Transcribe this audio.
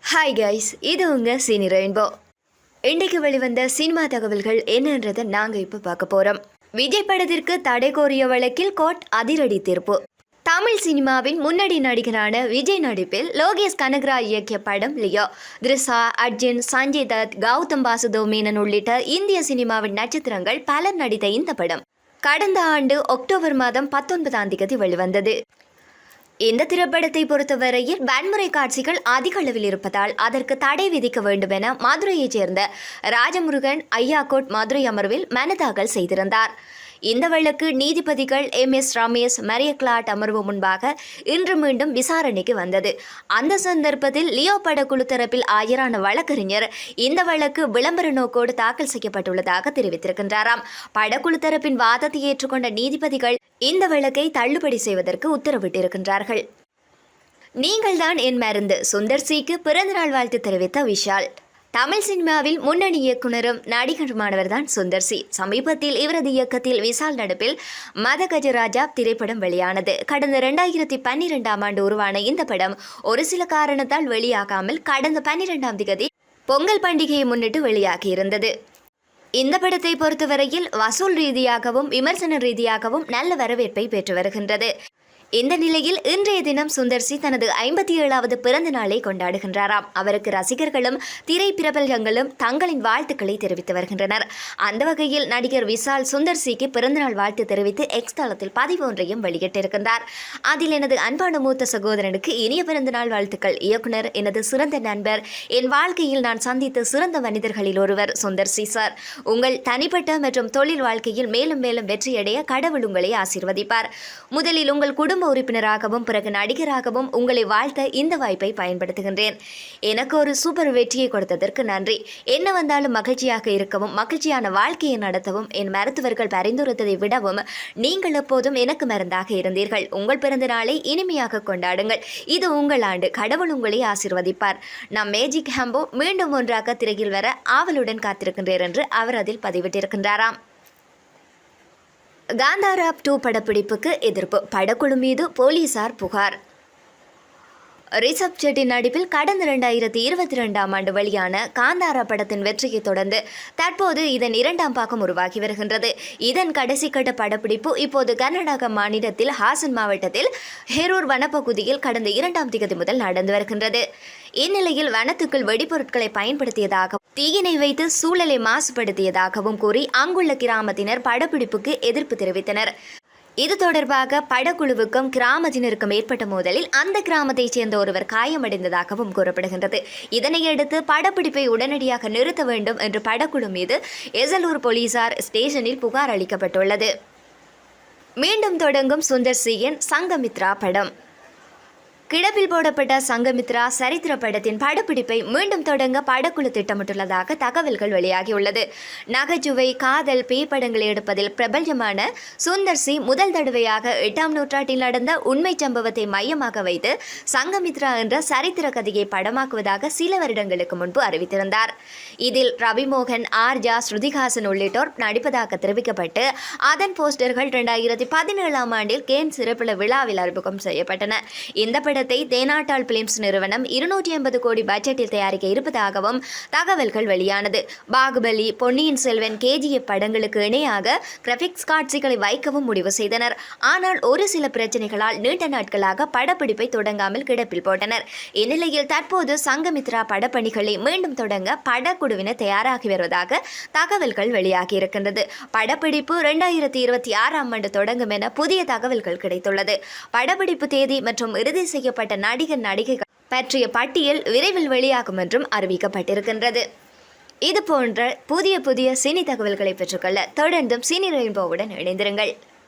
Hi guys, இது உங்கள் cine rainbow. இன்றைக்கு வெளிவந்த சினிமா தகவல்கள் என்னன்றதை நாங்கள் இப்போ பார்க்க போகிறோம். விஜய் படத்திற்கு தடை கோரிய வழக்கில் கோர்ட் அதிரடி தீர்ப்பு. தமிழ் சினிமாவின் முன்னணி நடிகரான விஜய் நடிப்பில் லோகேஷ் கனகராஜ் இயக்கிய படம் லியோ. த்ரிஷா, அர்ஜுன், சஞ்சய் தத், கௌதம் வாசுதேவ் மேனன் உள்ளிட்ட இந்திய சினிமாவின் நட்சத்திரங்கள் பலர் நடித்த இந்த படம் கடந்த ஆண்டு அக்டோபர் மாதம் 19ஆம் தேதி வெளிவந்தது. இந்த திரைப்படத்தை பொறுத்தவரையில் வன்முறை காட்சிகள் அதிக அளவில் இருப்பதால் அதற்கு தடை விதிக்க வேண்டும் என மதுரையைச் சேர்ந்த ராஜமுருகன் ஐயாக்கோட் மதுரை அமர்வில் மனு தாக்கல் செய்திருந்தார். இந்த வழக்கு நீதிபதிகள் MS ரமேஷ், மரியக்லாட் அமர்வு முன்பாக இன்று மீண்டும் விசாரணைக்கு வந்தது. அந்த சந்தர்ப்பத்தில் லியோ படக்குழு தரப்பில் ஆஜரான வழக்கறிஞர் இந்த வழக்கு விளம்பர நோக்கோடு தாக்கல் செய்யப்பட்டுள்ளதாக தெரிவித்திருக்கின்றாராம். படக்குழு தரப்பின் வாதத்தை ஏற்றுக்கொண்ட நீதிபதிகள் இந்த வழக்கை தள்ளுபடி செய்வதற்கு உத்தரவிட்டிருக்கின்றார்கள். நீங்கள்தான் என் மருந்து சுந்தர் சிக்கு பிறந்தநாள் வாழ்த்து தெரிவித்த விஷால். தமிழ் சினிமாவில் முன்னணி இயக்குனரும் நடிகருமானவர் தான் சுந்தர் சி. சமீபத்தில் இவரது இயக்கத்தில் விஷால் நடிப்பில் மத கஜராஜா திரைப்படம் வெளியானது. கடந்த 2012ஆம் ஆண்டு உருவான இந்த படம் ஒரு சில காரணத்தால் வெளியாகாமல் கடந்த 12ஆம் தேதி பொங்கல் பண்டிகையை முன்னிட்டு வெளியாகியிருந்தது. இந்த படத்தை பொறுத்தவரையில் வசூல் ரீதியாகவும் விமர்சன ரீதியாகவும் நல்ல வரவேற்பை பெற்று வருகின்றது. இந்த நிலையில் இன்றைய தினம் சுந்தர் சி தனது 57வது பிறந்த நாளை கொண்டாடுகின்றாராம். அவருக்கு ரசிகர்களும் திரை பிரபலங்களும் தங்களின் வாழ்த்துக்களை தெரிவித்து வருகின்றனர். அந்த வகையில் நடிகர் விஷால் சுந்தர் சிக்கு பிறந்தநாள் வாழ்த்து தெரிவித்து எக்ஸ் தளத்தில் பதிவு ஒன்றையும் வெளியிட்டிருக்கின்றார். அதில் எனது அன்பான மூத்த சகோதரனுக்கு இனிய பிறந்தநாள் வாழ்த்துக்கள். இயக்குனர், எனது சிறந்த நண்பர், என் வாழ்க்கையில் நான் சந்தித்த சிறந்த மனிதர்களில் ஒருவர் சுந்தர் சி சார். உங்கள் தனிப்பட்ட மற்றும் தொழில் வாழ்க்கையில் மேலும் மேலும் வெற்றியடைய கடவுள் உங்களை ஆசீர்வதிப்பார். முதலில் உங்கள் குடும்ப உறுப்பினராகவும் பிறகு நடிகராகவும் உங்களை வாழ்த்த இந்த வாய்ப்பை பயன்படுத்துகின்றேன். எனக்கு ஒரு சூப்பர் வெற்றியை கொடுத்ததற்கு நன்றி. என்ன வந்தாலும் மகிழ்ச்சியாக இருக்கவும் மகிழ்ச்சியான வாழ்க்கையை நடத்தவும் என் மருத்துவர்கள் பரிந்துரைத்ததை விடவும் நீங்கள் எப்போதும் எனக்கு மருந்தாக இருந்தீர்கள். உங்கள் பிறந்த நாளை இனிமையாக கொண்டாடுங்கள். இது உங்கள் ஆண்டு. கடவுள் உங்களை ஆசீர்வதிப்பார். நம் மேஜிக் ஹாம்போ மீண்டும் ஒன்றாக திரையில் வர ஆவலுடன் காத்திருக்கின்றேன் என்று அவர் அதில் பதிவிட்டிருக்கின்றாராம். காந்தாரா 2 படப்பிடிப்புக்கு எதிர்ப்பு. படக்குழு மீது போலீசார் புகார். ரிஷப் செட்டி நடிப்பில் கடந்த 2022ஆம் ஆண்டு வெளியான காந்தாரா படத்தின் வெற்றியை தொடர்ந்து தற்போது இதன் 2ஆம் பாகம் உருவாகி வருகின்றது. இதன் கடைசி கட்ட படப்பிடிப்பு இப்போது கர்நாடக மாநிலத்தில் ஹாசன் மாவட்டத்தில் ஹெரூர் வனப்பகுதியில் கடந்த 2ஆம் தேதி முதல் நடந்து வருகின்றது. இந்நிலையில் வனத்துக்குள் வெடிபொருட்களை பயன்படுத்தியதாகவும் தீயினை வைத்து சூழலை மாசுபடுத்தியதாகவும் கூறி அங்குள்ள கிராமத்தினர் படப்பிடிப்புக்கு எதிர்ப்பு தெரிவித்தனர். இது தொடர்பாக படக்குழுவுக்கும் கிராமத்தினருக்கும் ஏற்பட்ட மோதலில் அந்த கிராமத்தைச் சேர்ந்த ஒருவர் காயமடைந்ததாகவும் கூறப்படுகின்றது. இதனையடுத்து படப்பிடிப்பை உடனடியாக நிறுத்த வேண்டும் என்று படக்குழு மீது எசலூர் போலீசார் ஸ்டேஷனில் புகார் அளிக்கப்பட்டுள்ளது. மீண்டும் தொடங்கும் சுந்தர் சியின் சங்கமித்ரா படம். கிடப்பில் போடப்பட்ட சங்கமித்ரா சரித்திர படத்தின் படப்பிடிப்பை மீண்டும் தொடங்க படக்குழு திட்டமிட்டுள்ளதாக தகவல்கள் வெளியாகியுள்ளது. நகைச்சுவை, காதல், பேய் படங்களை எடுப்பதில் பிரபல்யமான சுந்தர் சி முதல் தடவையாக 8ஆம் நூற்றாண்டில் நடந்த உண்மை சம்பவத்தை மையமாக வைத்து சங்கமித்ரா என்ற சரித்திர கதையை படமாக்குவதாக சில வருடங்களுக்கு முன்பு அறிவித்திருந்தார். இதில் ரவிமோகன், ஆர்ஜா, ஸ்ருதிஹாசன் உள்ளிட்டோர் நடிப்பதாக தெரிவிக்கப்பட்டு அதன் போஸ்டர்கள் 2017ஆம் ஆண்டில் கேன் சிறப்புல விழாவில் அறிமுகம் செய்யப்பட்டன. இந்த படத்தை தேனாட்டாள் பிலிம்ஸ் நிறுவனம் 280 கோடி பட்ஜெட்டில் தயாரிக்க இருப்பதாகவும் தகவல்கள் வெளியானது. பாகுபலி, பொன்னியின் செல்வன், KGF படங்களுக்கு இணையாக கிராபிக்ஸ் காட்சிகளை வைக்கவும் முடிவு செய்தனர். ஆனால் ஒரு சில பிரச்சனைகளால் நீண்ட நாட்களாக படப்பிடிப்பை தொடங்காமல் கிடப்பில் போட்டனர். இந்நிலையில் தற்போது சங்கமித்ரா படப்பணிகளை மீண்டும் தொடங்க படக்குழுவினர் தயாராகி வருவதாக தகவல்கள் வெளியாகி இருக்கின்றது. படப்பிடிப்பு 2026ஆம் ஆண்டு தொடங்கும் என புதிய தகவல்கள் கிடைத்துள்ளது. படப்பிடிப்பு தேதி மற்றும் இறுதி செய்யப்பட்ட நடிகைகள் பற்றிய பட்டியல் விரைவில் வெளியாகும் என்றும் அறிவிக்கப்பட்டிருக்கின்றது. இது போன்ற புதிய சினி தகவல்களை பெற்றுக்கொள்ள தொடர்ந்தும் சினி ரெயின்போவுடன் இணைந்திருங்கள்.